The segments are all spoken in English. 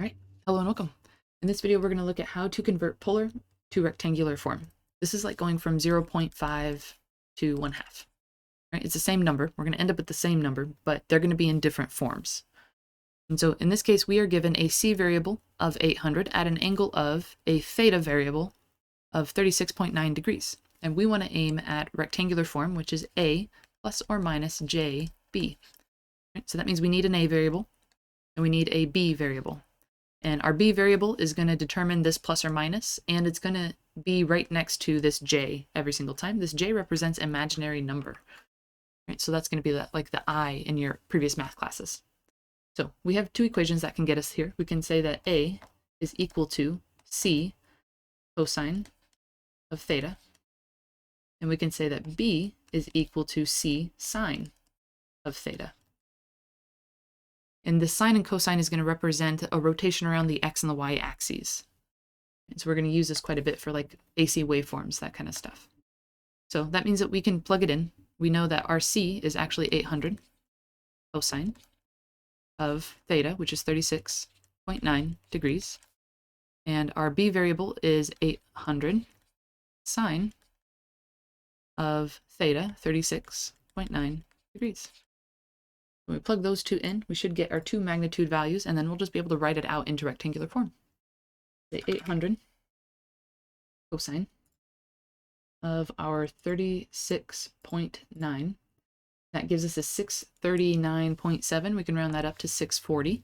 All right, hello and welcome. In this video, we're going to look at how to convert polar to rectangular form. This is like going from 0.5 to 1/2. Right? It's the same number. We're going to end up with the same number, but they're going to be in different forms. And so in this case, we are given a c variable of 800 at an angle of a theta variable of 36.9 degrees. And we want to aim at rectangular form, which is a plus or minus jb. Right? So that means we need an a variable and we need a b variable. And our b variable is going to determine this plus or minus, and it's going to be right next to this j every single time. This j represents imaginary number. Right? So that's going to be like the I in your previous math classes. So we have two equations that can get us here. We can say that a is equal to c cosine of theta, and we can say that b is equal to c sine of theta. And the sine and cosine is going to represent a rotation around the x and the y axes. And so we're going to use this quite a bit for like AC waveforms, that kind of stuff. So that means that we can plug it in. We know that our c is actually 800 cosine of theta, which is 36.9 degrees. And our b variable is 800 sine of theta, 36.9 degrees. When we plug those two in, we should get our two magnitude values, and then we'll just be able to write it out into rectangular form. The 800 cosine of our 36.9. That gives us a 639.7. We can round that up to 640.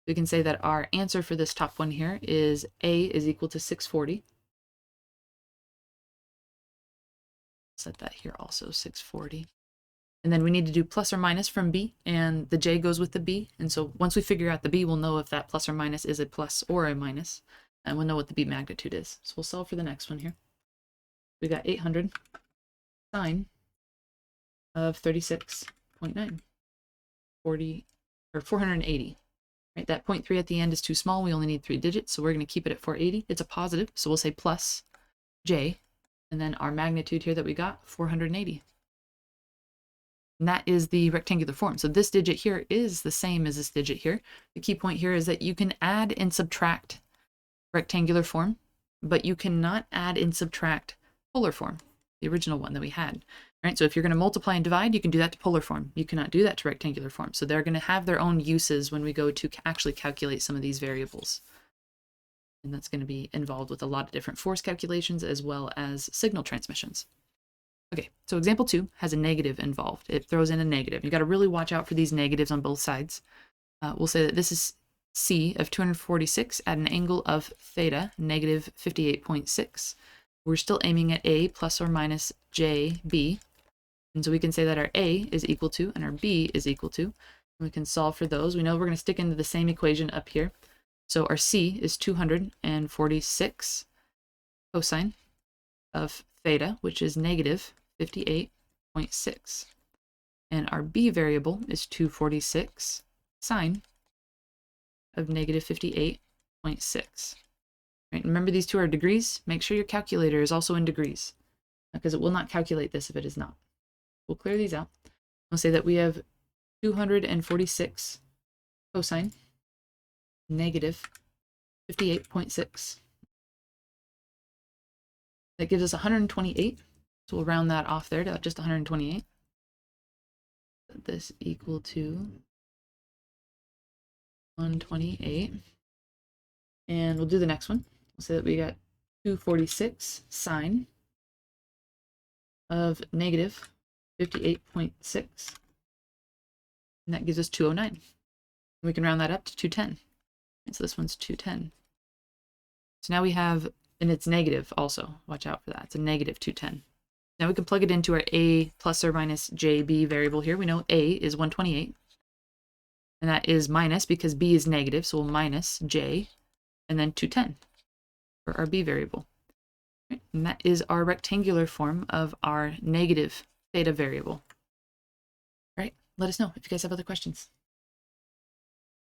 We can say that our answer for this top one here is a is equal to 640. Set that here also, 640. And then we need to do plus or minus from b, and the j goes with the b. And so once we figure out the b, we'll know if that plus or minus is a plus or a minus, and we'll know what the b magnitude is. So we'll solve for the next one here. We got 800 sine of 36.9, 480. Right, that 0.3 at the end is too small. We only need 3 digits, so we're going to keep it at 480. It's a positive, so we'll say plus j, and then our magnitude here that we got, 480. And that is the rectangular form. So this digit here is the same as this digit here. The key point here is that you can add and subtract rectangular form, but you cannot add and subtract polar form, the original one that we had. Right? So if you're going to multiply and divide, you can do that to polar form. You cannot do that to rectangular form. So they're going to have their own uses when we go to actually calculate some of these variables. And that's going to be involved with a lot of different force calculations as well as signal transmissions. Okay, so example 2 has a negative involved. It throws in a negative. You got to really watch out for these negatives on both sides. We'll say that this is c of 246 at an angle of theta, negative 58.6. We're still aiming at a plus or minus jb. And so we can say that our a is equal to and our b is equal to. And we can solve for those. We know we're going to stick into the same equation up here. So our c is 246 cosine of theta, which is negative 58.6. And our b variable is 246 sine of negative 58.6. Right, remember these two are degrees. Make sure your calculator is also in degrees, because it will not calculate this if it is not. We'll clear these out. We'll say that we have 246 cosine negative 58.6. That gives us 128. So we'll round that off there to just 128. Set this equal to 128. And we'll do the next one. We'll say that we got 246 sine of negative 58.6. And that gives us 209. And we can round that up to 210. And so this one's 210. So now we have, and it's negative also. Watch out for that. It's a negative 210. Now we can plug it into our a plus or minus jb variable here. We know a is 128. And that is minus because b is negative, so we'll minus j and then 210 for our b variable. Right? And that is our rectangular form of our negative theta variable. All right, let us know if you guys have other questions.